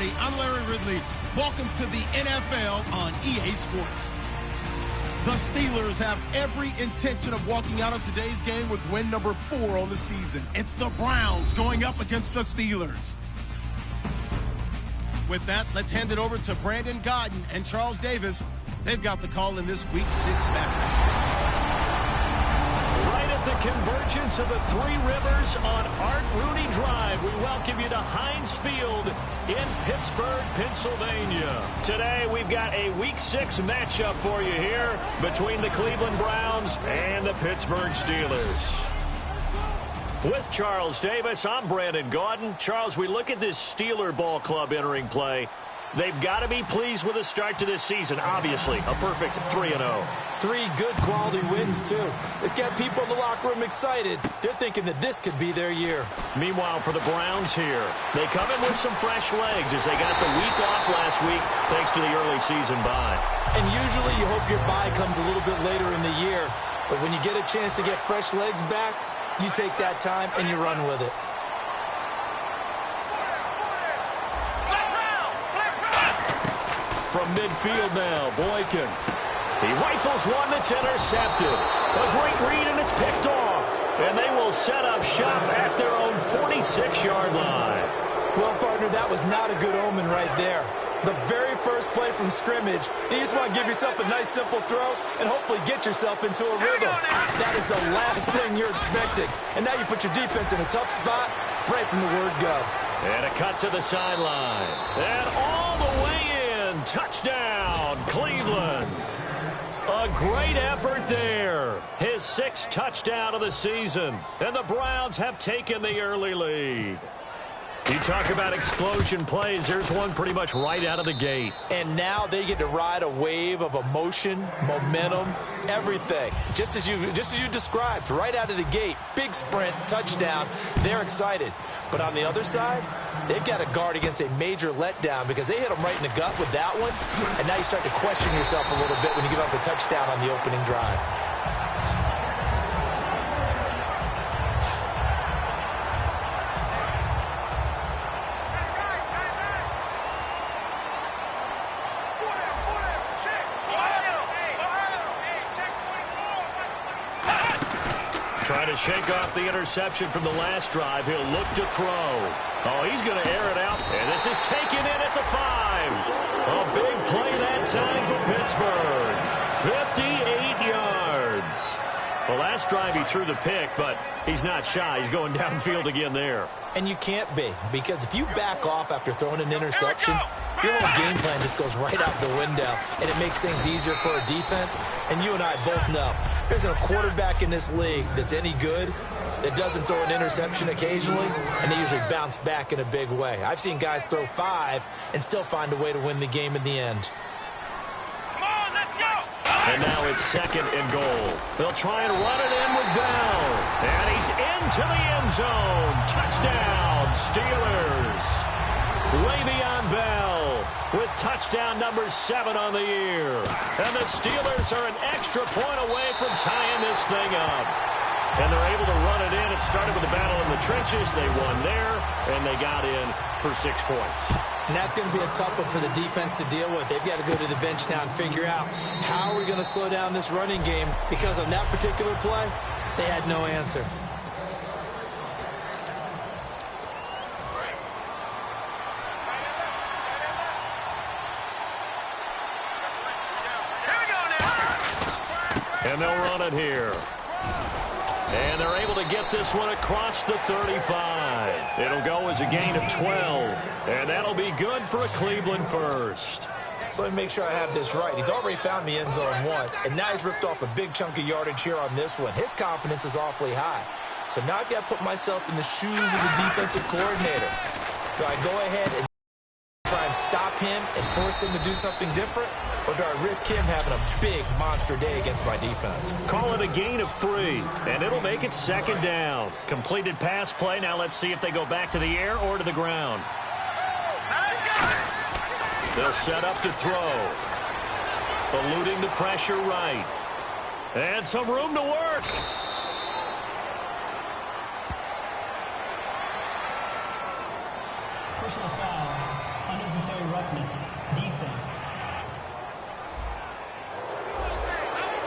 everybody. I'm Larry Ridley. Welcome to the NFL on EA Sports. The Steelers have every intention of walking out of today's game with win number 4 on the season. It's the Browns going up against the Steelers. With that, let's hand it over to Brandon Gaudin and Charles Davis. They've got the call in this Week 6 matchup. Right at the convergence of the Three Rivers on Art Rooney Drive, we welcome you to Heinz Field in Pittsburgh, Pennsylvania. Today, we've got a Week 6 matchup for you here between the Cleveland Browns and the Pittsburgh Steelers. With Charles Davis, I'm Brandon Gaudin. Charles, we look at this Steeler ball club entering play. They've got to be pleased with the start to this season. Obviously, a perfect 3-0. 3 good quality wins, too. It's got people in the locker room excited. They're thinking that this could be their year. Meanwhile, for the Browns here, they come in with some fresh legs as they got the week off last week thanks to the early season bye. And usually you hope your bye comes a little bit later in the year. But when you get a chance to get fresh legs back, you take that time and you run with it. From midfield now, Boykin. He rifles one that's intercepted. A great read, and it's picked off. And they will set up shop at their own 46-yard line. Well, partner, that was not a good omen right there. The very first play from scrimmage, you just want to give yourself a nice, simple throw and hopefully get yourself into a rhythm. That is the last thing you're expecting. And now you put your defense in a tough spot right from the word go. And a cut to the sideline. And all the way in. Touchdown, Cleveland. A great effort there. His 6th touchdown of the season. And the Browns have taken the early lead. You talk about explosion plays. There's one pretty much right out of the gate. And now they get to ride a wave of emotion, momentum, everything. Just as you described, right out of the gate. Big sprint, touchdown. They're excited. But on the other side, they've got to guard against a major letdown because they hit them right in the gut with that one. And now you start to question yourself a little bit when you give up a touchdown on the opening drive. Trying to shake off the interception from the last drive. He'll look to throw. Oh, he's going to air it out. And this is taken in at the 5. A big play that time for Pittsburgh. 58 yards. Well, last drive he threw the pick, but he's not shy. He's going downfield again there. And you can't be, because if you back off after throwing an interception, your whole game plan just goes right out the window, and it makes things easier for a defense. And you and I both know there isn't a quarterback in this league that's any good that doesn't throw an interception occasionally, and they usually bounce back in a big way. I've seen guys throw 5 and still find a way to win the game in the end. And now it's 2nd and goal. They'll try and run it in with Bell. And he's into the end zone. Touchdown, Steelers. Le'Veon Bell with touchdown number 7 on the year. And the Steelers are an extra point away from tying this thing up. And they're able to run it in. It started with a battle in the trenches. They won there, and they got in for 6 points. And that's going to be a tough one for the defense to deal with. They've got to go to the bench now and figure out how are we going to slow down this running game, because on that particular play, they had no answer. And they'll run it here. And they're able to get this one across the 35. It'll go as a gain of 12. And that'll be good for a Cleveland first. So let me make sure I have this right. He's already found the end zone once, and now he's ripped off a big chunk of yardage here on this one. His confidence is awfully high. So now I've got to put myself in the shoes of the defensive coordinator. Do I go ahead and try and stop him and force him to do something different? Or do I risk him having a big monster day against my defense? Call it a gain of 3, and it'll make it 2nd down. Completed pass play. Now let's see if they go back to the air or to the ground. They'll set up to throw. Eluding the pressure right. And some room to work. Personal foul. Unnecessary. roughness. Defense.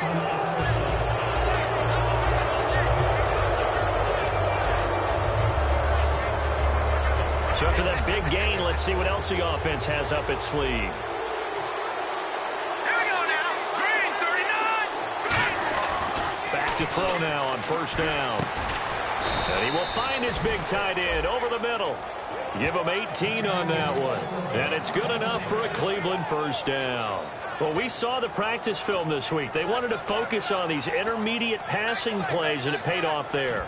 Automatic first down. So after that big gain, let's see what else the offense has up its sleeve. Back to throw now on first down. And he will find his big tight end over the middle. Give him 18 on that one. And it's good enough for a Cleveland first down. Well, we saw the practice film this week. They wanted to focus on these intermediate passing plays, and it paid off there.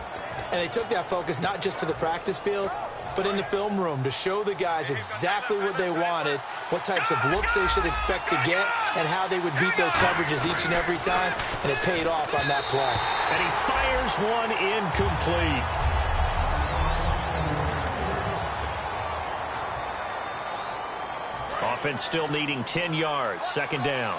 And they took that focus not just to the practice field, but in the film room to show the guys exactly what they wanted, what types of looks they should expect to get, and how they would beat those coverages each and every time, and it paid off on that play. And he fires one incomplete. Offense still needing 10 yards, second down.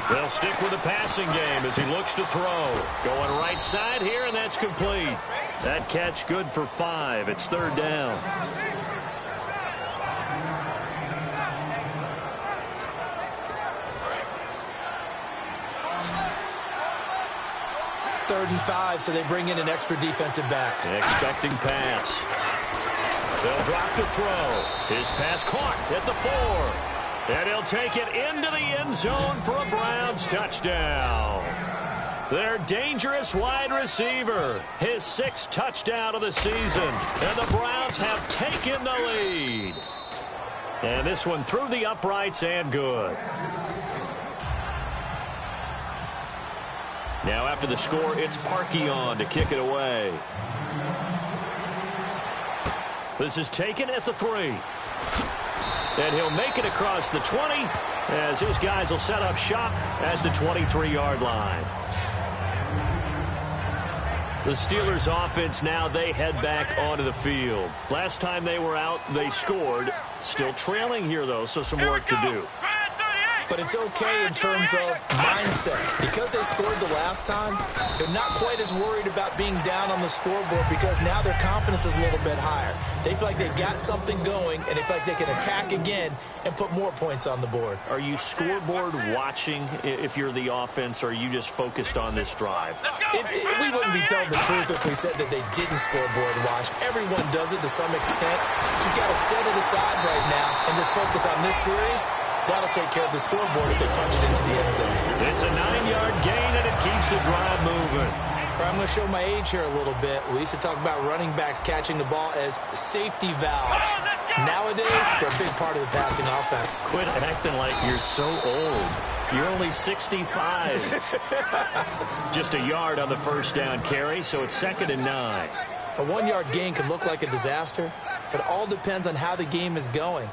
They'll stick with the passing game as he looks to throw. Going right side here, and that's complete. That catch good for 5. It's third down. Third and 5, so they bring in an extra defensive back. Expecting pass. They'll drop to throw. His pass caught at the 4. And he'll take it into the end zone for a Browns touchdown. Their dangerous wide receiver. His 6th touchdown of the season. And the Browns have taken the lead. And this one through the uprights and good. Now after the score, it's Parkey on to kick it away. This is taken at the 3. And he'll make it across the 20 as his guys will set up shop at the 23-yard line. The Steelers offense now, they head back onto the field. Last time they were out, they scored. Still trailing here, though, so some work to do. But it's okay in terms of mindset. Because they scored the last time, they're not quite as worried about being down on the scoreboard because now their confidence is a little bit higher. They feel like they've got something going, and they feel like they can attack again and put more points on the board. Are you scoreboard watching if you're the offense, or are you just focused on this drive? We wouldn't be telling the truth if we said that they didn't scoreboard watch. Everyone does it to some extent. But you've got to set it aside right now and just focus on this series. That'll take care of the scoreboard if they punch it into the end zone. It's a 9-yard gain, and it keeps the drive moving. I'm going to show my age here a little bit. We used to talk about running backs catching the ball as safety valves. Nowadays, they're a big part of the passing offense. Quit acting like you're so old. You're only 65. Just a yard on the first down carry, so it's 2nd and 9. A 1-yard gain can look like a disaster, but it all depends on how the game is going.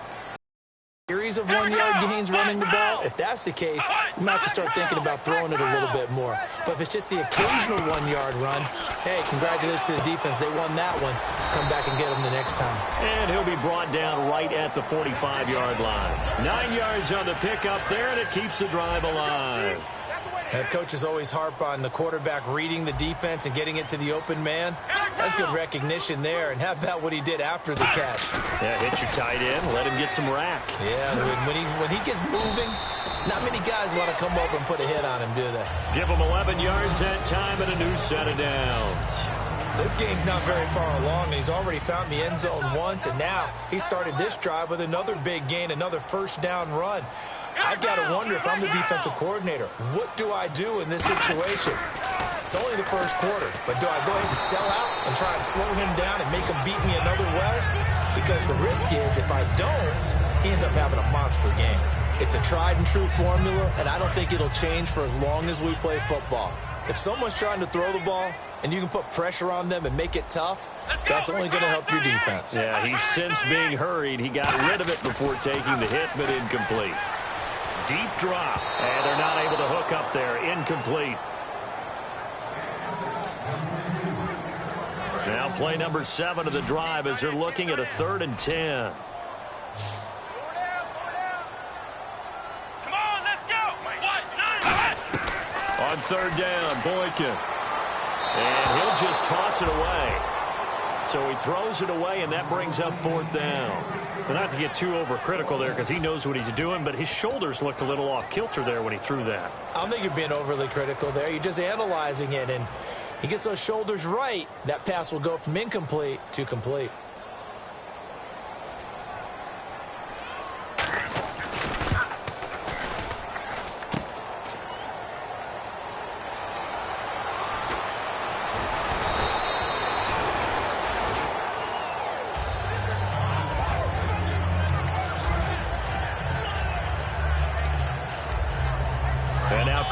Series of 1-yard gains running the ball, if that's the case, you might have to start thinking about throwing it a little bit more. But if it's just the occasional 1-yard run, hey, congratulations to the defense. They won that one. Come back and get them the next time. And he'll be brought down right at the 45-yard line. 9 yards on the pickup there, and it keeps the drive alive. And coaches always harp on the quarterback reading the defense and getting it to the open man. That's good recognition there. And how about what he did after the catch? Yeah, hit your tight end, let him get some rack. Yeah, when he gets moving, not many guys want to come over and put a hit on him, do they? Give him 11 yards that time and a new set of downs. So this game's not very far along. He's already found the end zone once, and now he started this drive with another big gain, another first down run. I've got to wonder if I'm the defensive coordinator, what do I do in this situation? It's only the first quarter, but do I go ahead and sell out and try and slow him down and make him beat me another way? Because the risk is if I don't, he ends up having a monster game. It's a tried and true formula, and I don't think it'll change for as long as we play football. If someone's trying to throw the ball and you can put pressure on them and make it tough, that's only going to help your defense. Yeah, he's since being hurried. He got rid of it before taking the hit, but incomplete. Deep drop, and they're not able to hook up there. Incomplete. Now play number 7 of the drive as they're looking at a 3rd and 10. Come on, let's go. On 3rd down, Boykin. And he'll just toss it away. So he throws it away, and that brings up 4th down. But not to get too overcritical there because he knows what he's doing, but his shoulders looked a little off kilter there when he threw that. I don't think you're being overly critical there. You're just analyzing it, and he gets those shoulders right. That pass will go from incomplete to complete.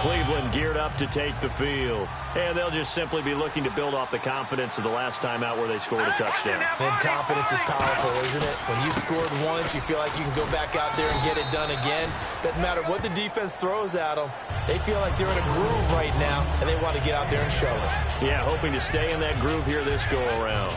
Cleveland geared up to take the field. And they'll just simply be looking to build off the confidence of the last time out where they scored a touchdown. And confidence is powerful, isn't it? When you've scored once, you feel like you can go back out there and get it done again. Doesn't matter what the defense throws at them. They feel like they're in a groove right now, and they want to get out there and show it. Yeah, hoping to stay in that groove here this go-around.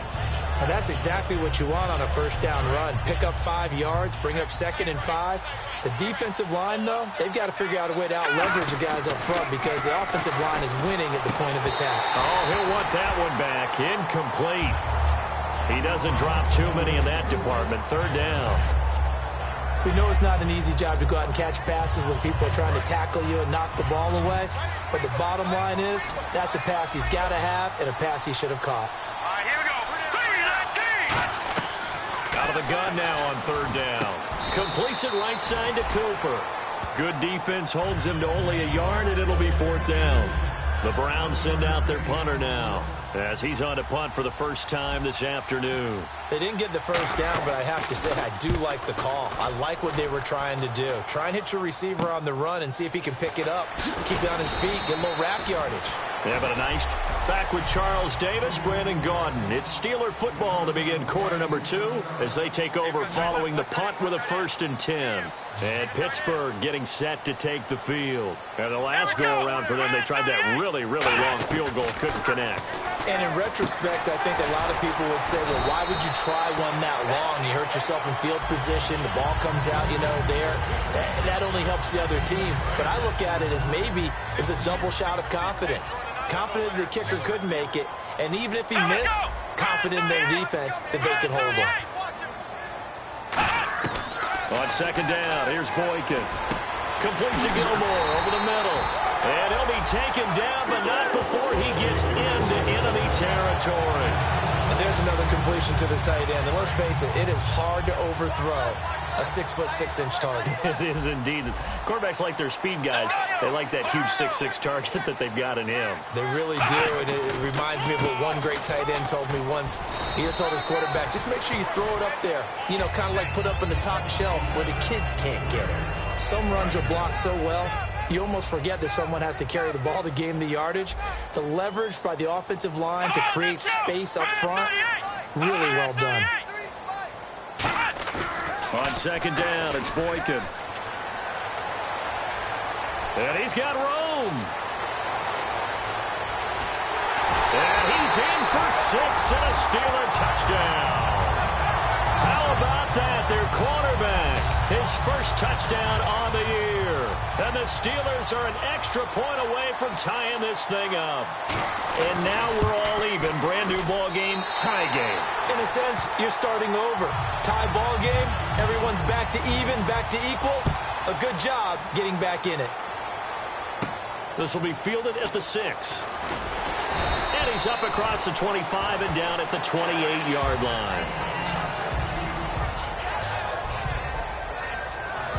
And that's exactly what you want on a first down run. Pick up 5 yards, bring up 2nd and 5. The defensive line, though, they've got to figure out a way to out-leverage the guys up front because the offensive line is winning at the point of attack. Oh, he'll want that one back. Incomplete. He doesn't drop too many in that department. 3rd down. We know it's not an easy job to go out and catch passes when people are trying to tackle you and knock the ball away. But the bottom line is that's a pass he's got to have and a pass he should have caught. All right, here we go. 3-19. Out of the gun now on 3rd down. Completes it right side to Cooper. Good defense holds him to only a yard, and it'll be 4th down. The Browns send out their punter now as he's on to punt for the first time this afternoon. They didn't get the first down, but I have to say I do like the call. I like what they were trying to do. Try and hit your receiver on the run and see if he can pick it up. Keep it on his feet, get a little wrap yardage. Yeah, but a nice back with Charles Davis, Brandon Gaudin. It's Steeler football to begin quarter number 2 as they take over following the punt with a 1st and 10. And Pittsburgh getting set to take the field. And the last go-around for them, they tried that really, really long field goal, couldn't connect. And in retrospect, I think a lot of people would say, well, why would you try one that long? You hurt yourself in field position. The ball comes out, there. That only helps the other team. But I look at it as maybe it's a double shot of confidence. Confident the kicker could make it. And even if he missed, confident in their defense that they can hold him. On 2nd down, here's Boykin. Completes to Gilmore over the middle. And he'll be taken down, but not before he gets into enemy territory. And there's another completion to the tight end. And let's face it, it is hard to overthrow a 6'6" target. It is indeed. Quarterbacks like their speed guys. They like that huge 6'6" target that they've got in him. They really do, and it reminds me of what one great tight end told me once. He told his quarterback, just make sure you throw it up there. Kind of like put up in the top shelf where the kids can't get it. Some runs are blocked so well, you almost forget that someone has to carry the ball to gain the yardage. The leverage by the offensive line to create space up front, really well done. On 2nd down, it's Boykin. And he's got room. And he's in for 6 and a Steeler touchdown. How about that? Their quarterback, his first touchdown on the year. And the Steelers are an extra point away from tying this thing up. And now we're all even. Brand new ball game, tie game. In a sense, you're starting over. Tie ball game, everyone's back to even, back to equal. A good job getting back in it. This will be fielded at the 6. And he's up across the 25 and down at the 28-yard line.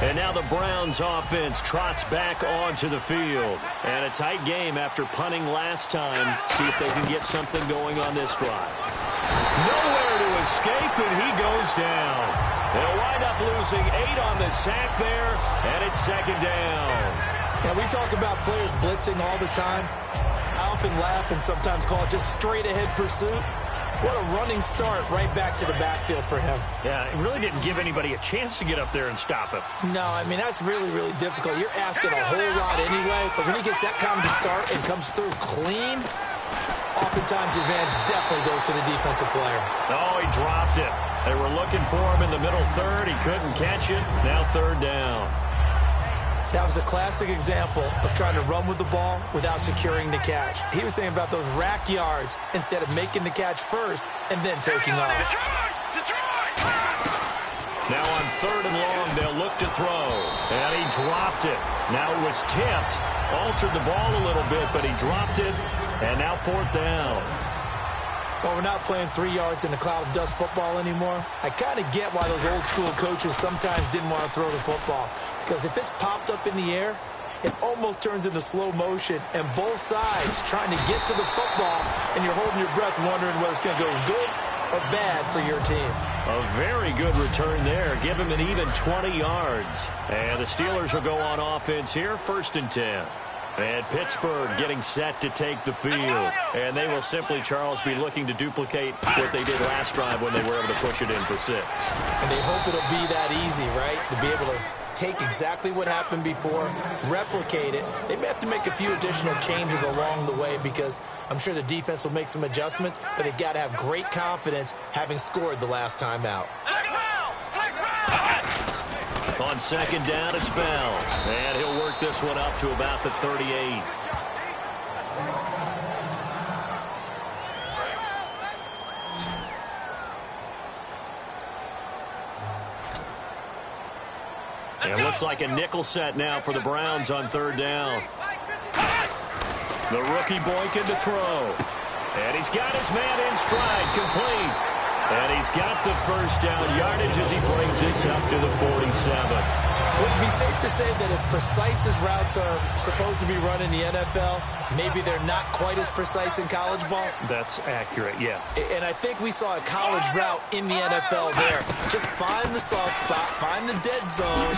And now the Browns offense trots back onto the field. And a tight game after punting last time. See if they can get something going on this drive. Nowhere to escape, and he goes down. They'll wind up losing 8 on the sack there, and it's 2nd down. Now, we talk about players blitzing all the time. I often laugh and sometimes call it just straight-ahead pursuit. What a running start right back to the backfield for him. Yeah, it really didn't give anybody a chance to get up there and stop him. No, I mean, that's really, really difficult. You're asking a whole lot anyway, but when he gets that kind of start and comes through clean, oftentimes the advantage definitely goes to the defensive player. Oh, he dropped it. They were looking for him in the middle 3rd. He couldn't catch it. Now 3rd down. That was a classic example of trying to run with the ball without securing the catch. He was thinking about those rack yards instead of making the catch first and then taking off. Now on 3rd and long, they'll look to throw. And he dropped it. Now it was tipped. Altered the ball a little bit, but he dropped it. And now 4th down. Well, we're not playing 3 yards in a cloud of dust football anymore. I kind of get why those old school coaches sometimes didn't want to throw the football. Because if it's popped up in the air, it almost turns into slow motion. And both sides trying to get to the football, and you're holding your breath wondering whether it's going to go good or bad for your team. A very good return there. Give him an even 20 yards. And the Steelers will go on offense here, 1st and 10. And Pittsburgh getting set to take the field. And they will simply, Charles, be looking to duplicate what they did last drive when they were able to push it in for 6. And they hope it'll be that easy, right? To be able to take exactly what happened before, replicate it. They may have to make a few additional changes along the way because I'm sure the defense will make some adjustments, but they've got to have great confidence having scored the last time out. On 2nd down, it's Bell. And he'll work this one up to about the 38. It looks like a nickel set now for the Browns on 3rd down. The rookie Boykin to throw. And he's got his man in stride, complete. And he's got the 1st down yardage as he brings this up to the 47. Would it be safe to say that as precise as routes are supposed to be run in the NFL, maybe they're not quite as precise in college ball? That's accurate, yeah. And I think we saw a college route in the NFL there. Just find the soft spot, find the dead zone,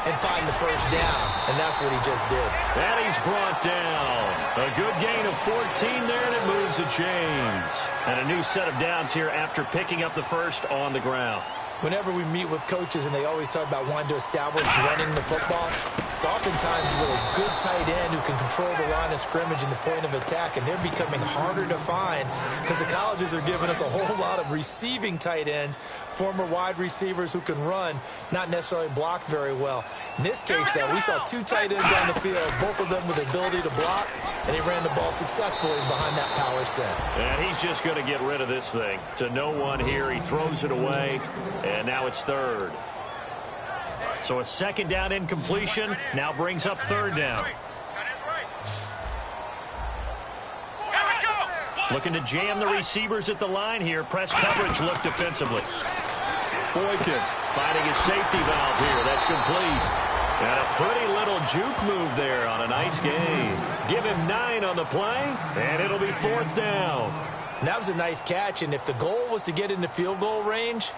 and find the 1st down. And that's what he just did. And he's brought down. A good gain of 14 there, and it moves the chains. And a new set of downs here after picking up the 1st on the ground. Whenever we meet with coaches and they always talk about wanting to establish running the football, it's oftentimes with a good tight end who can control the line of scrimmage and the point of attack, and they're becoming harder to find because the colleges are giving us a whole lot of receiving tight ends, former wide receivers who can run, not necessarily block very well. In this case, though, we saw 2 tight ends on the field, both of them with the ability to block, and they ran the ball successfully behind that power set. And he's just going to get rid of this thing. To no one here, he throws it away, and now it's 3rd. So a 2nd down incompletion now brings up 3rd down. Looking to jam the receivers at the line here. Press coverage look defensively. Boykin finding his safety valve here. That's complete. And a pretty little juke move there on a nice gain. Give him 9 on the play, and it'll be 4th down. And that was a nice catch, and if the goal was to get into field goal range,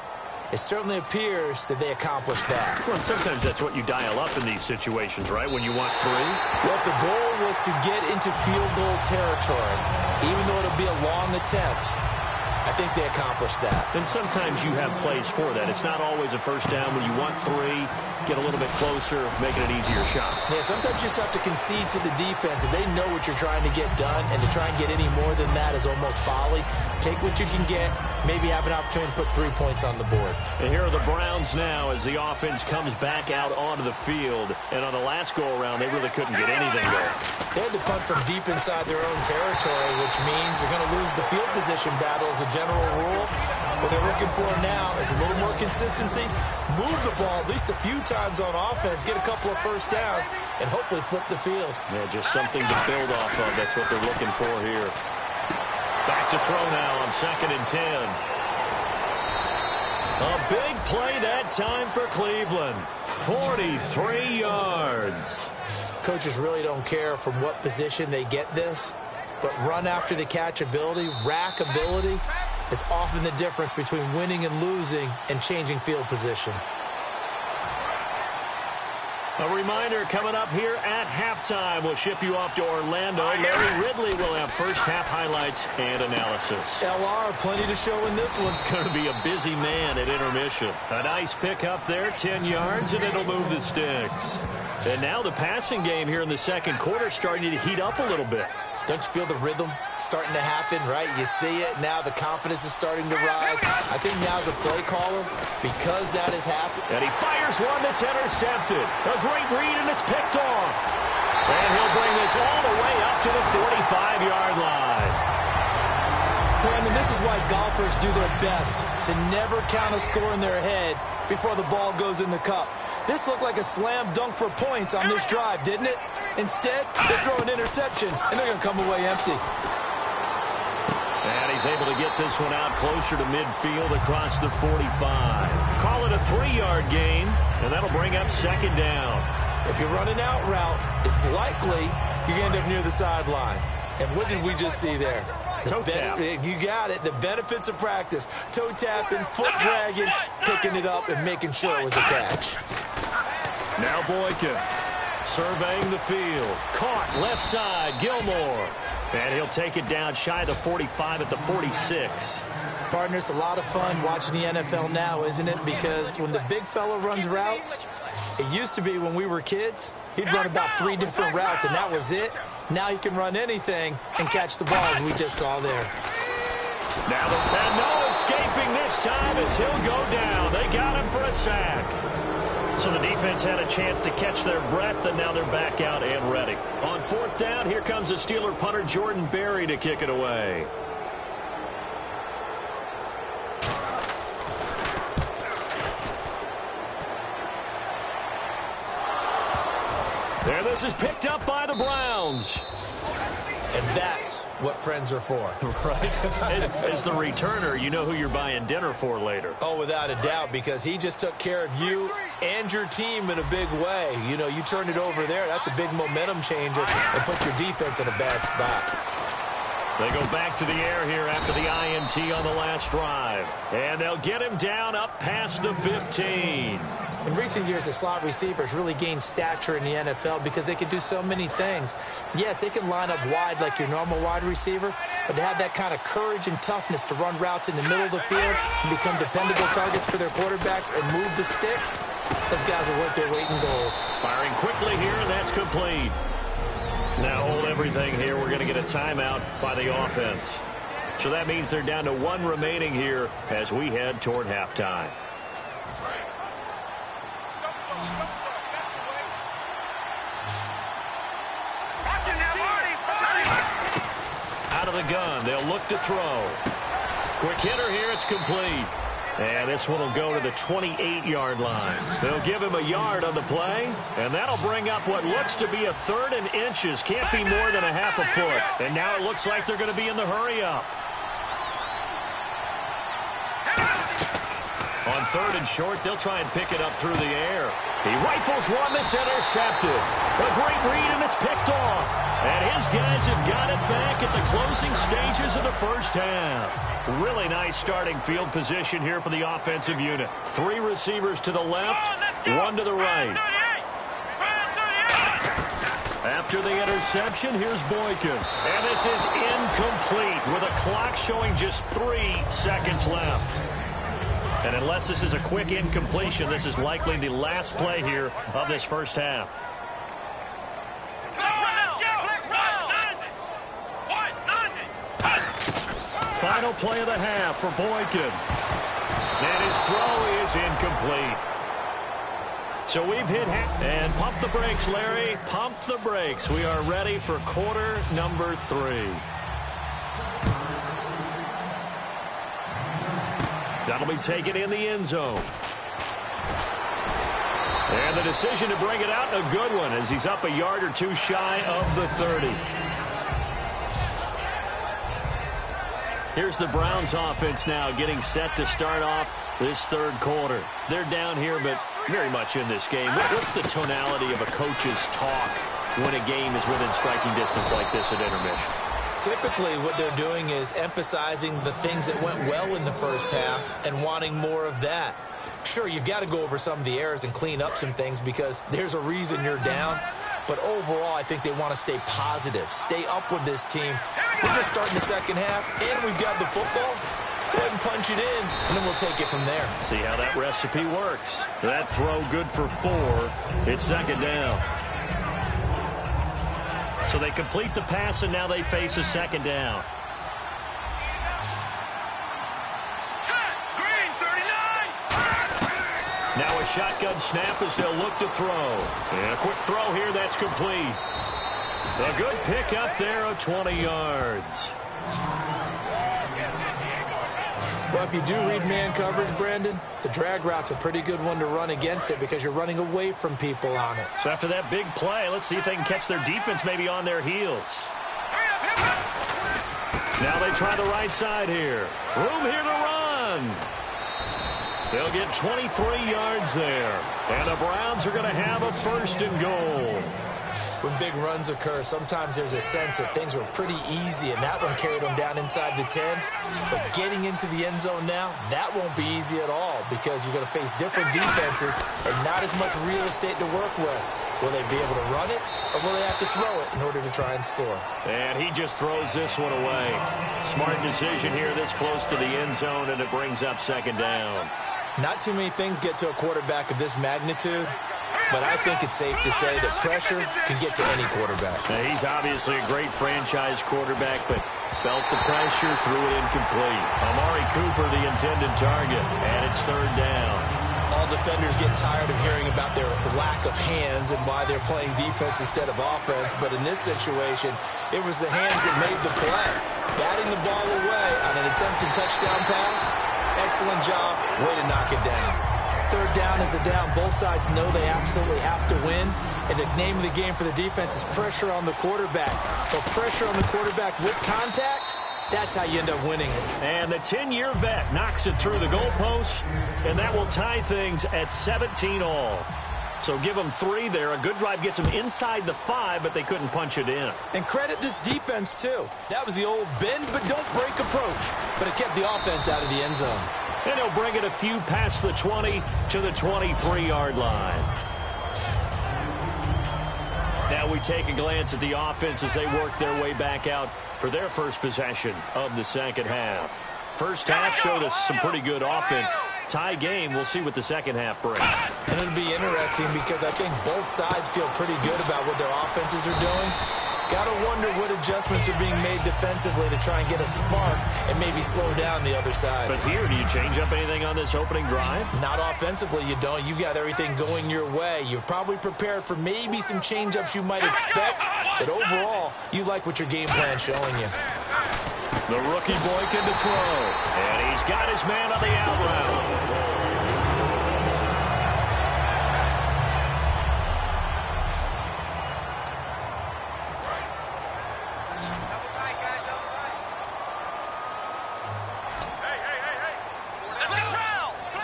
it certainly appears that they accomplished that. Well, sometimes that's what you dial up in these situations, right, when you want 3? Well, if the goal was to get into field goal territory, even though it'll be a long attempt, I think they accomplished that. And sometimes you have plays for that. It's not always a 1st down. When you want 3, get a little bit closer, make it an easier shot. Yeah, sometimes you just have to concede to the defense, and they know what you're trying to get done, and to try and get any more than that is almost folly. Take what you can get, maybe have an opportunity to put 3 points on the board. And here are the Browns now as the offense comes back out onto the field. And on the last go-around, they really couldn't get anything going. They had to punt from deep inside their own territory, which means they're going to lose the field position battle as a general rule. What they're looking for now is a little more consistency, move the ball at least a few times on offense, get a couple of 1st downs, and hopefully flip the field. Yeah, just something to build off of. That's what they're looking for here. Back to throw now on 2nd and 10. A big play that time for Cleveland. 43 yards. Coaches really don't care from what position they get this, but run after the catch ability, rack ability, is often the difference between winning and losing and changing field position. A reminder coming up here at halftime. We'll ship you off to Orlando. Larry Ridley will have 1st half highlights and analysis. LR, plenty to show in this one. Going to be a busy man at intermission. A nice pick up there, 10 yards, and it'll move the sticks. And now the passing game here in the 2nd quarter starting to heat up a little bit. Don't you feel the rhythm starting to happen, right? You see it. Now the confidence is starting to rise. I think now's a play caller because that has happened. And he fires one that's intercepted. A great read, and it's picked off. And he'll bring this all the way up to the 45-yard line. Brandon, this is why golfers do their best to never count a score in their head before the ball goes in the cup. This looked like a slam dunk for points on this drive, didn't it? Instead, they throw an interception, and they're going to come away empty. And he's able to get this one out closer to midfield across the 45. Call it a 3-yard gain, and that'll bring up second down. If you're running out route, it's likely you're going to end up near the sideline. And what did we just see there? Toe tap. You got it. The benefits of practice. Toe tapping, foot dragging, picking it up, and making sure it was a catch. Now Boykin surveying the field. Caught left side, Gilmore. And he'll take it down shy of the 45 at the 46. Partner, it's a lot of fun watching the NFL now, isn't it? Because when the big fella runs routes, it used to be when we were kids, he'd run about 3 different routes, and that was it. Now he can run anything and catch the ball, as we just saw there. Now and no escaping this time as he'll go down. They got him for a sack. So the defense had a chance to catch their breath, and now they're back out and ready. On 4th down, here comes the Steeler punter Jordan Berry to kick it away. There, this is picked up by the Browns. And that's what friends are for. Right. As the returner, you know who you're buying dinner for later. Oh, without a doubt, because he just took care of you and your team in a big way. You know, you turned it over there. That's a big momentum changer and put your defense in a bad spot. They go back to the air here after the INT on the last drive. And they'll get him down up past the 15. In recent years, the slot receivers really gained stature in the NFL because they can do so many things. Yes, they can line up wide like your normal wide receiver, but to have that kind of courage and toughness to run routes in the middle of the field and become dependable targets for their quarterbacks and move the sticks, those guys are worth their weight in gold. Firing quickly here, and that's complete. Now hold everything here. We're going to get a timeout by the offense. So that means they're down to 1 remaining here as we head toward halftime. Out of the gun, they'll look to throw. Quick hitter here, it's complete. And this one will go to the 28-yard line. They'll give him a yard on the play, and that'll bring up what looks to be a 3rd and inches. Can't be more than a half a foot. And now it looks like they're going to be in the hurry-up. On 3rd and short, they'll try and pick it up through the air. He rifles one that's intercepted. A great read, and it's picked off. And his guys have got it back at the closing stages of the first half. Really nice starting field position here for the offensive unit. 3 receivers to the left, 1 to the right. After the interception, here's Boykin. And this is incomplete with a clock showing just 3 seconds left. And unless this is a quick incompletion, this is likely the last play here of this first half. Final play of the half for Boykin. And his throw is incomplete. So we've hit half. And pump the brakes, Larry. Pump the brakes. We are ready for quarter number 3. That'll be taken in the end zone. And the decision to bring it out, a good one, as he's up a yard or 2 shy of the 30. Here's the Browns offense now getting set to start off this 3rd quarter. They're down here, but very much in this game. What's the tonality of a coach's talk when a game is within striking distance like this at intermission? Typically, what they're doing is emphasizing the things that went well in the first half and wanting more of that. Sure, you've got to go over some of the errors and clean up some things because there's a reason you're down. But overall, I think they want to stay positive, stay up with this team. We're just starting the second half, and we've got the football. Let's go ahead and punch it in, and then we'll take it from there. See how that recipe works. That throw good for 4. It's second down. So they complete the pass, and now they face a second down. Green 39. Now a shotgun snap as they'll look to throw. And a quick throw here, that's complete. A good pick up there of 20 yards. Well, if you do read man coverage, Brandon, the drag route's a pretty good one to run against it because you're running away from people on it. So after that big play, let's see if they can catch their defense maybe on their heels. Now they try the right side here. Room here to run. They'll get 23 yards there. And the Browns are going to have a 1st and goal. When big runs occur, sometimes there's a sense that things were pretty easy, and that one carried them down inside the 10. But getting into the end zone now, that won't be easy at all because you're going to face different defenses and not as much real estate to work with. Will they be able to run it, or will they have to throw it in order to try and score? And he just throws this one away. Smart decision here this close to the end zone, and it brings up 2nd down. Not too many things get to a quarterback of this magnitude, but I think it's safe to say that pressure can get to any quarterback. Now, he's obviously a great franchise quarterback, but felt the pressure, threw it incomplete. Amari Cooper, the intended target, and it's 3rd down. All defenders get tired of hearing about their lack of hands and why they're playing defense instead of offense, but in this situation, it was the hands that made the play. Batting the ball away on an attempted touchdown pass, excellent job, way to knock it down. 3rd down is a down. Both sides know they absolutely have to win. And the name of the game for the defense is pressure on the quarterback. But pressure on the quarterback with contact, that's how you end up winning it. And the 10-year vet knocks it through the goalpost, and that will tie things at 17 all. So give them 3 there. A good drive gets them inside the 5, but they couldn't punch it in. And credit this defense, too. That was the old bend but don't break approach. But it kept the offense out of the end zone. And he'll bring it a few past the 20 to the 23-yard line. Now we take a glance at the offense as they work their way back out for their first possession of the second half. First half showed us some pretty good offense. Tie game, we'll see what the second half brings. And it'll be interesting because I think both sides feel pretty good about what their offenses are doing. Got to wonder what adjustments are being made defensively to try and get a spark and maybe slow down the other side. But here, do you change up anything on this opening drive? Not offensively, you don't. You got everything going your way. You've probably prepared for maybe some change-ups you might expect, but overall, you like what your game plan's showing you. The rookie Boykin to throw, and he's got his man on the out route.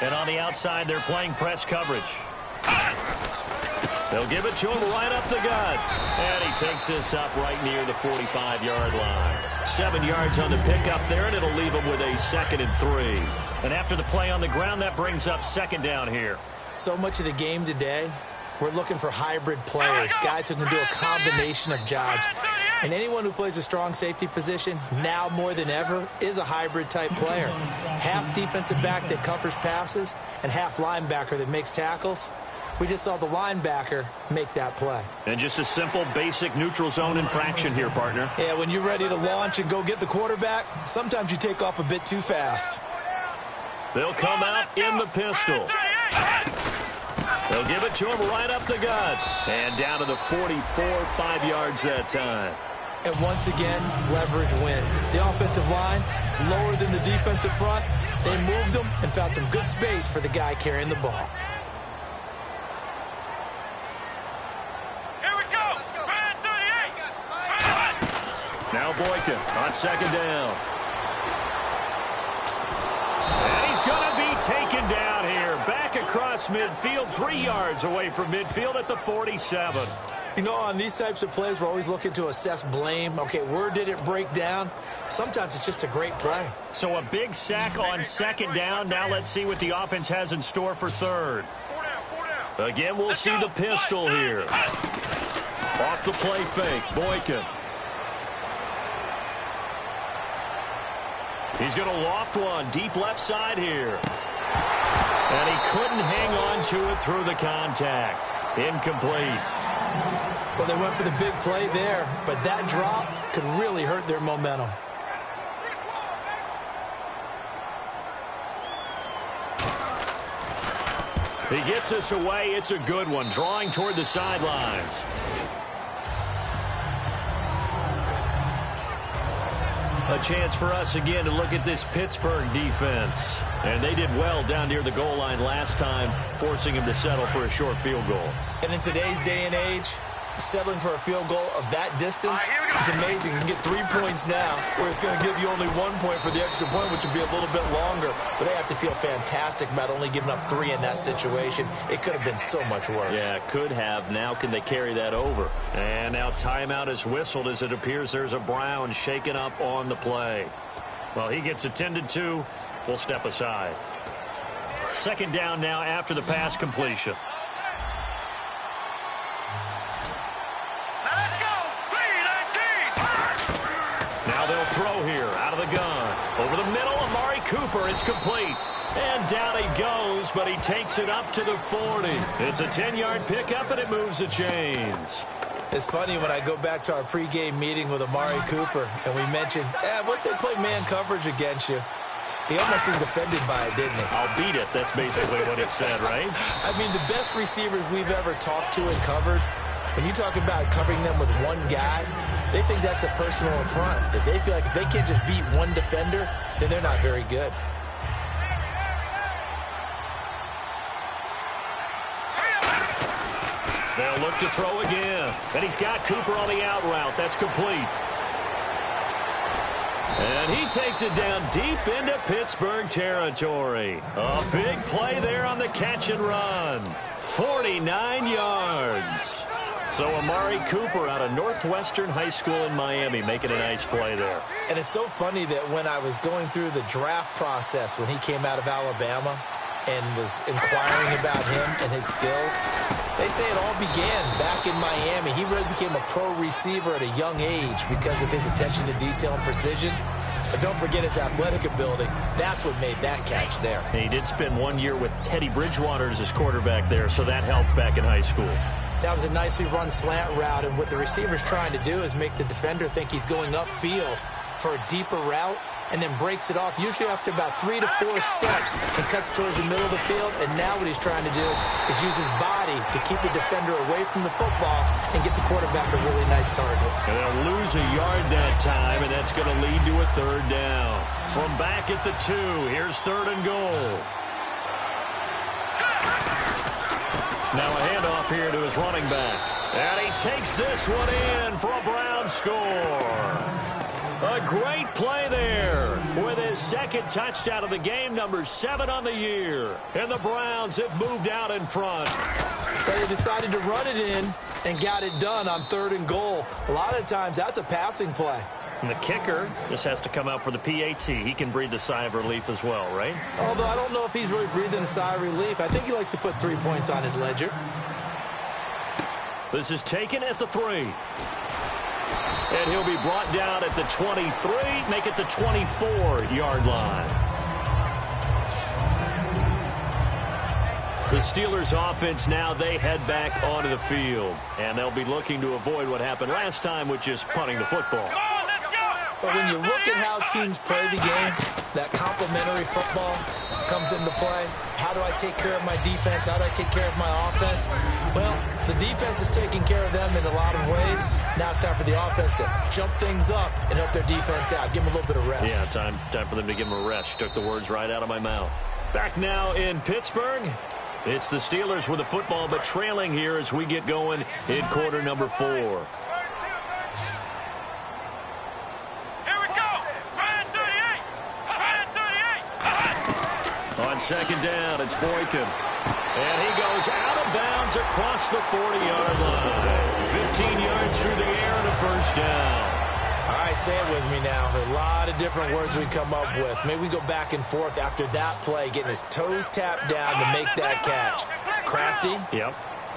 And on the outside, they're playing press coverage. They'll give it to him right up the gut. And he takes this up right near the 45-yard line. 7 yards on the pickup there, and it'll leave him with a 2nd and 3. And after the play on the ground, that brings up 2nd down here. So much of the game today, we're looking for hybrid players, guys who can do a combination of jobs. And anyone who plays a strong safety position, now more than ever, is a hybrid-type player. Half defensive back that covers passes and half linebacker that makes tackles. We just saw the linebacker make that play. And just a simple, basic neutral zone infraction here, partner. Yeah, when you're ready to launch and go get the quarterback, sometimes you take off a bit too fast. They'll come out in the pistol. They'll give it to him right up the gut. And down to the 44, 5 yards that time. And once again, leverage wins. The offensive line, lower than the defensive front. They moved them and found some good space for the guy carrying the ball. Here we go. Bad 38. Now Boykin on 2nd down. And he's going to be taken down here. Back across midfield, 3 yards away from midfield at the 47. You know, on these types of plays, we're always looking to assess blame. Okay, where did it break down? Sometimes it's just a great play. So a big sack on 2nd down. Now let's see what the offense has in store for 3rd. Again, we'll see the pistol here. Off the play fake, Boykin. He's going to loft one deep left side here. And he couldn't hang on to it through the contact. Incomplete. Well, they went for the big play there, but that drop could really hurt their momentum. He gets us away. It's a good one, drawing toward the sidelines. A chance for us again to look at this Pittsburgh defense. And they did well down near the goal line last time, forcing him to settle for a short field goal. And in today's day and age, settling for a field goal of that distance is amazing. You can get 3 points now, where it's going to give you only 1 point for the extra point, which would be a little bit longer. But they have to feel fantastic about only giving up 3 in that situation. It could have been so much worse. Yeah, could have. Now can they carry that over? And now timeout is whistled as it appears there's a Brown shaken up on the play. Well, he gets attended to. We'll step aside. Second down now after the pass completion. Now they'll throw here out of the gun. Over the middle, Amari Cooper. It's complete. And down he goes, but he takes it up to the 40. It's a 10-yard pickup, and it moves the chains. It's funny when I go back to our pregame meeting with Amari Cooper, and we mentioned, what if they play man coverage against you? He almost seemed offended by it, didn't he? I'll beat it. That's basically what he said, right? I mean, the best receivers we've ever talked to and covered, when you talk about covering them with one guy, they think that's a personal affront. That they feel like if they can't just beat one defender, then they're not very good. They'll look to throw again. And he's got Cooper on the out route. That's complete. And he takes it down deep into Pittsburgh territory. A big play there on the catch and run. 49 yards. So Amari Cooper out of Northwestern High School in Miami making a nice play there. And it's so funny that when I was going through the draft process when he came out of Alabama and was inquiring about him and his skills, they say it all began back in Miami. He really became a pro receiver at a young age because of his attention to detail and precision. But don't forget his athletic ability. That's what made that catch there. He did spend 1 year with Teddy Bridgewater as his quarterback there, so that helped back in high school. That was a nicely run slant route, and what the receiver's trying to do is make the defender think he's going upfield for a deeper route, and then breaks it off, usually after about 3 to 4 steps, and cuts towards the middle of the field. And now what he's trying to do is use his body to keep the defender away from the football and get the quarterback a really nice target. And they'll lose a yard that time, and that's going to lead to a third down. From back at the 2, here's 3rd and goal. Now a handoff here to his running back. And he takes this one in for a Brown score. A great play there with his second touchdown of the game, number 7 on the year. And the Browns have moved out in front. They decided to run it in and got it done on 3rd and goal. A lot of times that's a passing play. And the kicker just has to come out for the PAT. He can breathe a sigh of relief as well, right? Although I don't know if he's really breathing a sigh of relief. I think he likes to put 3 points on his ledger. This is taken at the 3. And he'll be brought down at the 23, make it the 24-yard line. The Steelers offense now, they head back onto the field. And they'll be looking to avoid what happened last time, which is punting the football. But when you look at how teams play the game, that complementary football comes into play. How do I take care of my defense? How do I take care of my offense? Well, the defense is taking care of them in a lot of ways. Now it's time for the offense to jump things up and help their defense out. Give them a little bit of rest. Yeah, time for them to give them a rest. Took the words right out of my mouth. Back now in Pittsburgh. It's the Steelers with the football, but trailing here as we get going in quarter number 4. On second down, it's Boykin. And he goes out of bounds across the 40-yard line. 15 yards through the air and a first down. All right, say it with me now. There are a lot of different words we come up with. Maybe we go back and forth after that play, getting his toes tapped down to make that catch. Crafty. Yep.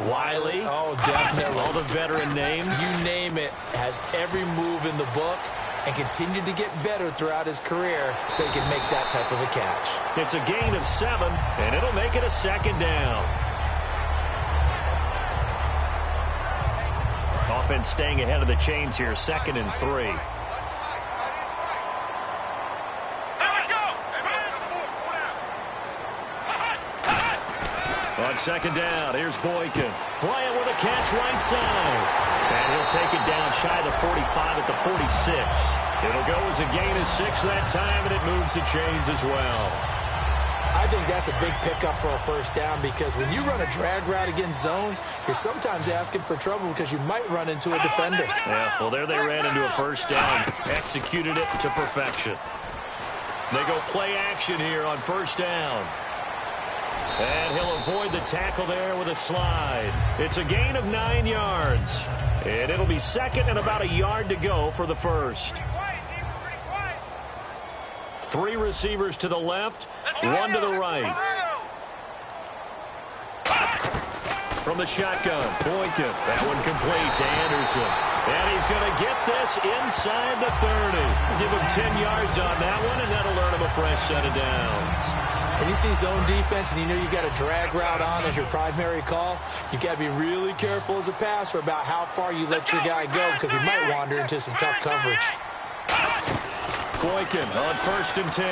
Wiley. Oh, definitely. All the veteran names. You name it. Has every move in the book and continued to get better throughout his career so he can make that type of a catch. It's a gain of 7, and it'll make it a second down. defense staying ahead of the chains here, 2nd and 3. On 2nd down, here's Boykin. Bryant with a catch right side. And he'll take it down shy of the 45 at the 46. It'll go as a gain of 6 that time, and it moves the chains as well. I think that's a big pickup for a first down because when you run a drag route against zone, you're sometimes asking for trouble because you might run into a defender. Yeah, well, there they ran into a first down. Executed it to perfection. They go play action here on first down. And he'll avoid the tackle there with a slide. It's a gain of 9 yards. And it'll be 2nd and about a yard to go for the first. 3 receivers to the left, 1 to the right. From the shotgun, Boykin. That one complete to Anderson. And he's going to get this inside the 30. Give him 10 yards on that one, and that'll earn him a fresh set of downs. When you see zone defense and you know you got a drag route on as your primary call, you got to be really careful as a passer about how far you let your guy go because he might wander into some tough coverage. Boykin on 1st and 10.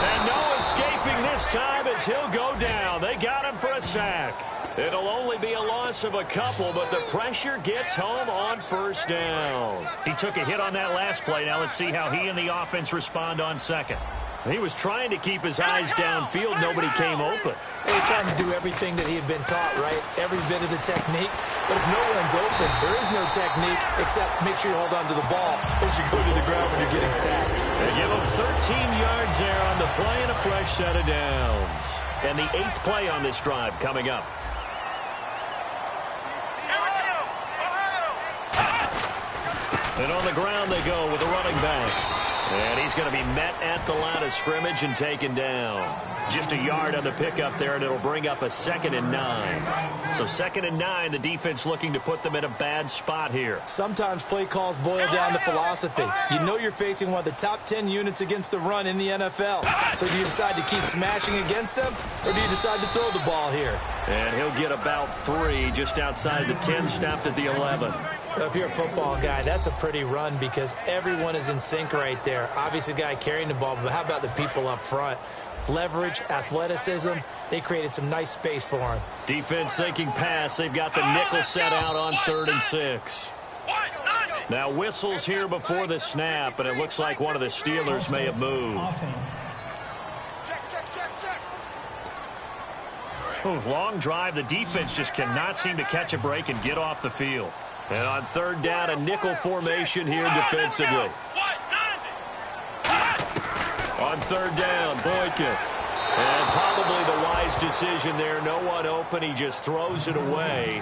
And no escaping this time as he'll go down. They got him for a sack. It'll only be a loss of a couple, but the pressure gets home on first down. He took a hit on that last play. Now let's see how he and the offense respond on 2nd. He was trying to keep his eyes downfield. Nobody came open. He was trying to do everything that he had been taught, right? Every bit of the technique. But if no one's open, there is no technique except make sure you hold on to the ball as you go to the ground when you're getting sacked. They give him 13 yards there on the play and a fresh set of downs. And the 8th play on this drive coming up. And on the ground they go with a running back. And he's going to be met at the line of scrimmage and taken down. Just a yard on the pickup there, and it'll bring up a 2nd and 9. So 2nd and 9, the defense looking to put them in a bad spot here. Sometimes play calls boil down to philosophy. You know you're facing one of the top 10 units against the run in the NFL. So do you decide to keep smashing against them, or do you decide to throw the ball here? And he'll get about 3 just outside the 10, stopped at the 11. If you're a football guy, that's a pretty run because everyone is in sync right there. Obviously, the guy carrying the ball, but how about the people up front? Leverage, athleticism, they created some nice space for him. Defense sinking pass. They've got the nickel set out on 3rd and 6. Now whistles here before the snap, and it looks like one of the Steelers may have moved. Long drive. The defense just cannot seem to catch a break and get off the field. And on 3rd down, a nickel formation here defensively. On 3rd down, Boykin. And probably the wise decision there. No one open. He just throws it away.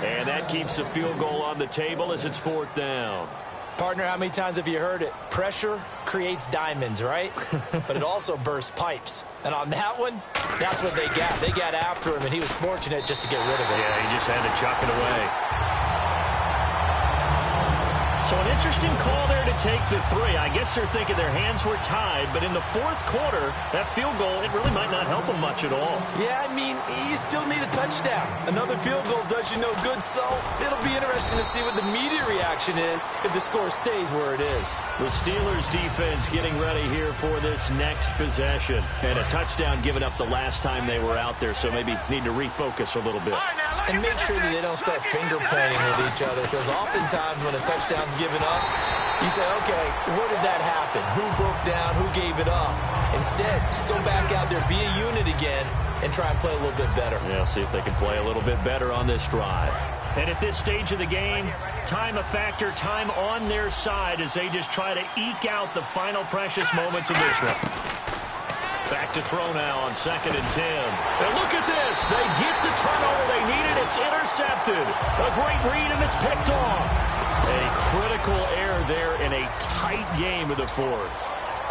And that keeps the field goal on the table as it's 4th down. Partner, how many times have you heard it? Pressure creates diamonds, right? But it also bursts pipes. And on that one, that's what they got. They got after him, and he was fortunate just to get rid of it. Yeah, he just had to chuck it away. So an interesting call there to take the 3. I guess they're thinking their hands were tied, but in the 4th quarter, that field goal, it really might not help them much at all. Yeah, I mean, you still need a touchdown. Another field goal does you no good, so it'll be interesting to see what the media reaction is if the score stays where it is. The Steelers defense getting ready here for this next possession. And a touchdown given up the last time they were out there, so maybe need to refocus a little bit. And make sure that they don't start finger pointing with each other, because oftentimes when a touchdown's given up, you say, okay, where did that happen? Who broke down? Who gave it up? Instead, just go back out there, be a unit again, and try and play a little bit better. Yeah, see if they can play a little bit better on this drive. And at this stage of the game, time a factor, time on their side as they just try to eke out the final precious moments of this one. Back to throw now on 2nd and 10. And look at this. They get the turnover they needed. It's intercepted. A great read, and it's picked off. A critical error there in a tight game of the 4th.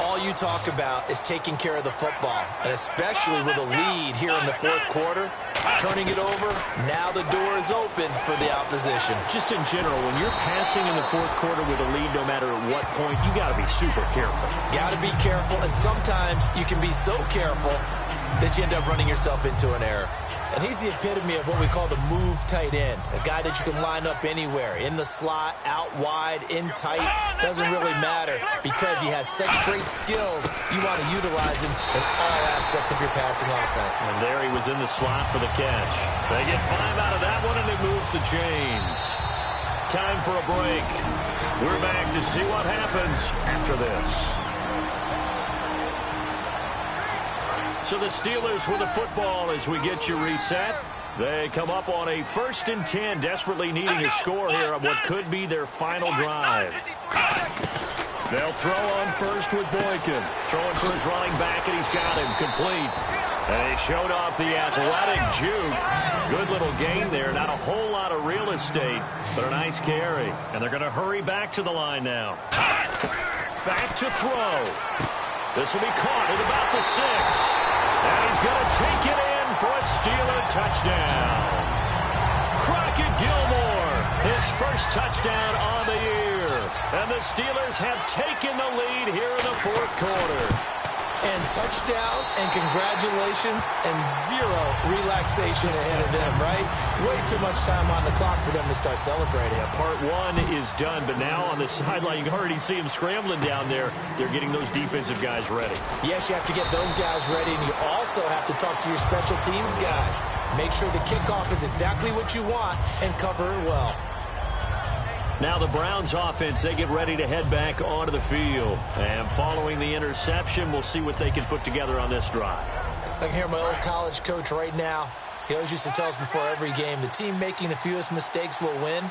All you talk about is taking care of the football, and especially with a lead here in the 4th quarter, turning it over, now the door is open for the opposition. Just in general, when you're passing in the 4th quarter with a lead, no matter at what point, you got to be super careful. Got to be careful, and sometimes you can be so careful that you end up running yourself into an error. And he's the epitome of what we call the move tight end, a guy that you can line up anywhere, in the slot, out wide, in tight. Doesn't really matter because he has such great skills. You want to utilize him in all aspects of your passing offense. And there he was in the slot for the catch. They get 5 out of that one, and it moves the chains. Time for a break. We're back to see what happens after this. So the Steelers with the football as we get you reset. They come up on a 1st and 10, desperately needing a score here on what could be their final drive. They'll throw on first with Boykin. Throwing for his running back, and he's got him complete. And he showed off the athletic juke. Good little gain there. Not a whole lot of real estate, but a nice carry. And they're going to hurry back to the line now. Back to throw. This will be caught at about the 6. And he's going to take it in for a Steeler touchdown. Crockett Gilmore, his first touchdown on the year. And the Steelers have taken the lead here in the 4th quarter. And touchdown, and congratulations, and zero relaxation ahead of them, right? Way too much time on the clock for them to start celebrating. Yeah, part 1 is done, but now on the sideline, you can already see them scrambling down there. They're getting those defensive guys ready. Yes, you have to get those guys ready, and you also have to talk to your special teams guys. Make sure the kickoff is exactly what you want and cover it well. Now the Browns offense, they get ready to head back onto the field. And following the interception, we'll see what they can put together on this drive. I can hear my old college coach right now. He always used to tell us before every game, the team making the fewest mistakes will win.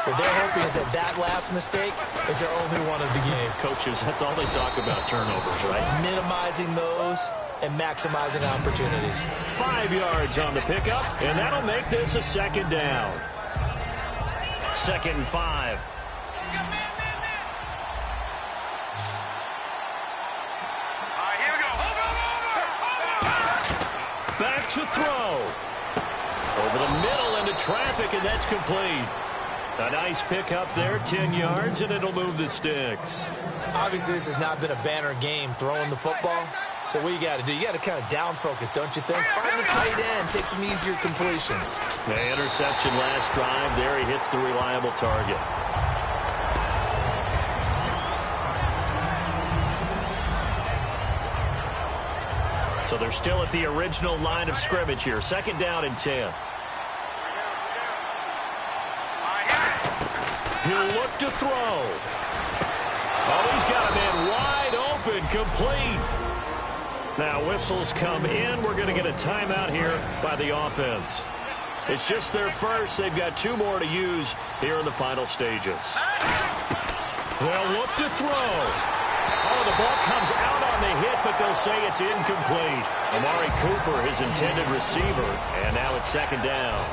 What they're hoping is that last mistake is their only one of the game. Coaches, that's all they talk about, turnovers, right? Minimizing those and maximizing opportunities. 5 yards on the pickup, and that'll make this a 2nd down. 2nd and 5. Here we go. Back to throw. Over the middle into traffic, and that's complete. A nice pickup there, 10 yards, and it'll move the sticks. Obviously, this has not been a banner game throwing the football. So what you got to do, you got to kind of down focus, don't you think? Find the tight end, take some easier completions. The interception last drive. There he hits the reliable target. So they're still at the original line of scrimmage here. 2nd down and 10. He'll look to throw. Oh, he's got a man wide open, complete. Now whistles come in. We're going to get a timeout here by the offense. It's just their first. They've got 2 more to use here in the final stages. They'll look to throw. Oh, the ball comes out on the hit, but they'll say it's incomplete. Amari Cooper, his intended receiver, and now it's 2nd down.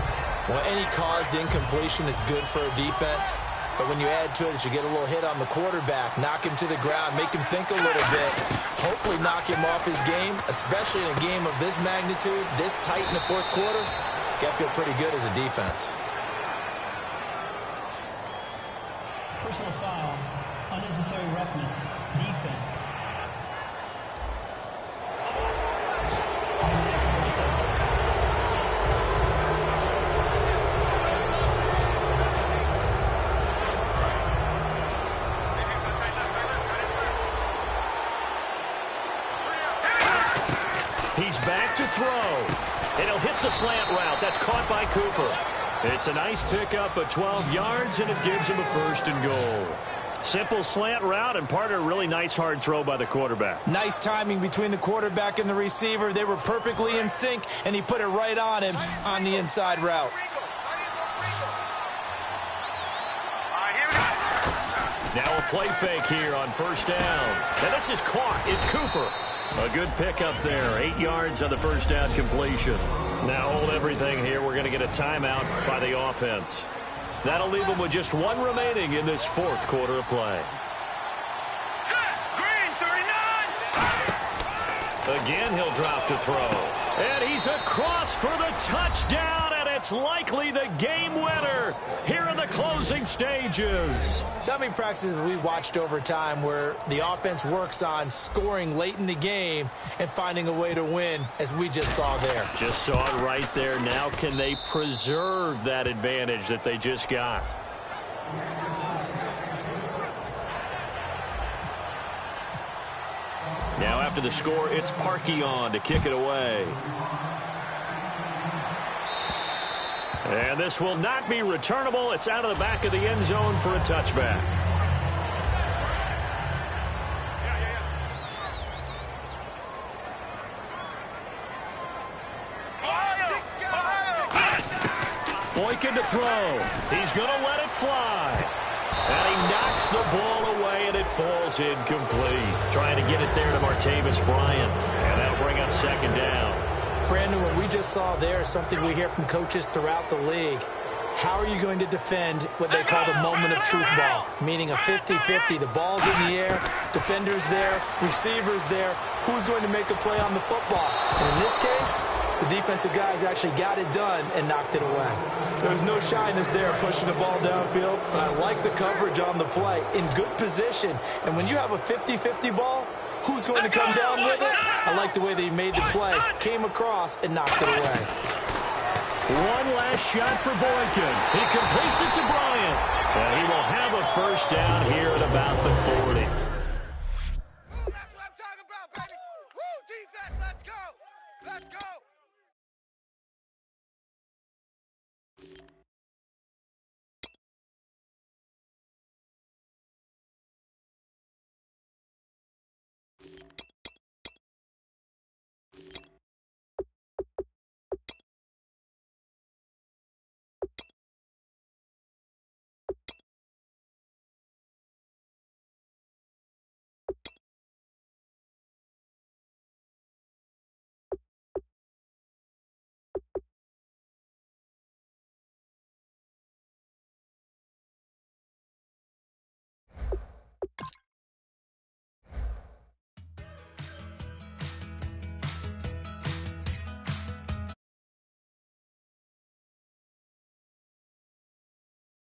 Well, any caused incompletion is good for a defense. But when you add to it that you get a little hit on the quarterback, knock him to the ground, make him think a little bit, hopefully knock him off his game, especially in a game of this magnitude, this tight in the 4th quarter, got to feel pretty good as a defense. Personal foul, unnecessary roughness, defense. He's back to throw. And he'll hit the slant route. That's caught by Cooper. It's a nice pickup of 12 yards, and it gives him a 1st and goal. Simple slant route and part of a really nice hard throw by the quarterback. Nice timing between the quarterback and the receiver. They were perfectly in sync, and he put it right on him on the inside route. Now a play fake here on 1st down. And this is caught. It's Cooper. A good pickup there. 8 yards on the 1st down completion. Now hold everything here. We're going to get a timeout by the offense. That'll leave them with just 1 remaining in this 4th quarter of play. Green, 39. Again, he'll drop to throw. And he's across for the touchdown, and it's That's likely the game winner here in the closing stages. So how many practices have we watched over time where the offense works on scoring late in the game and finding a way to win, as we just saw there? Just saw it right there. Now can they preserve that advantage that they just got? Now after the score, it's Parkey on to kick it away. And this will not be returnable. It's out of the back of the end zone for a touchback. Boykin to throw. He's going to let it fly. And he knocks the ball away, and it falls incomplete. Trying to get it there to Martavis Bryant. And that'll bring up second down. Brandon, what we just saw there is something we hear from coaches throughout the league. How are you going to defend what they call the moment of truth ball, meaning a 50-50? The ball's in the air, defenders there, receivers there. Who's going to make a play on the football? And in this case, the defensive guys actually got it done and knocked it away. There's no shyness there pushing the ball downfield, but I like the coverage on the play in good position. And when you have a 50-50 ball, who's going to come down with it? I like the way they made the play, came across, and knocked it away. One last shot for Boykin. He completes it to Bryant. And he will have a first down here at about the 40.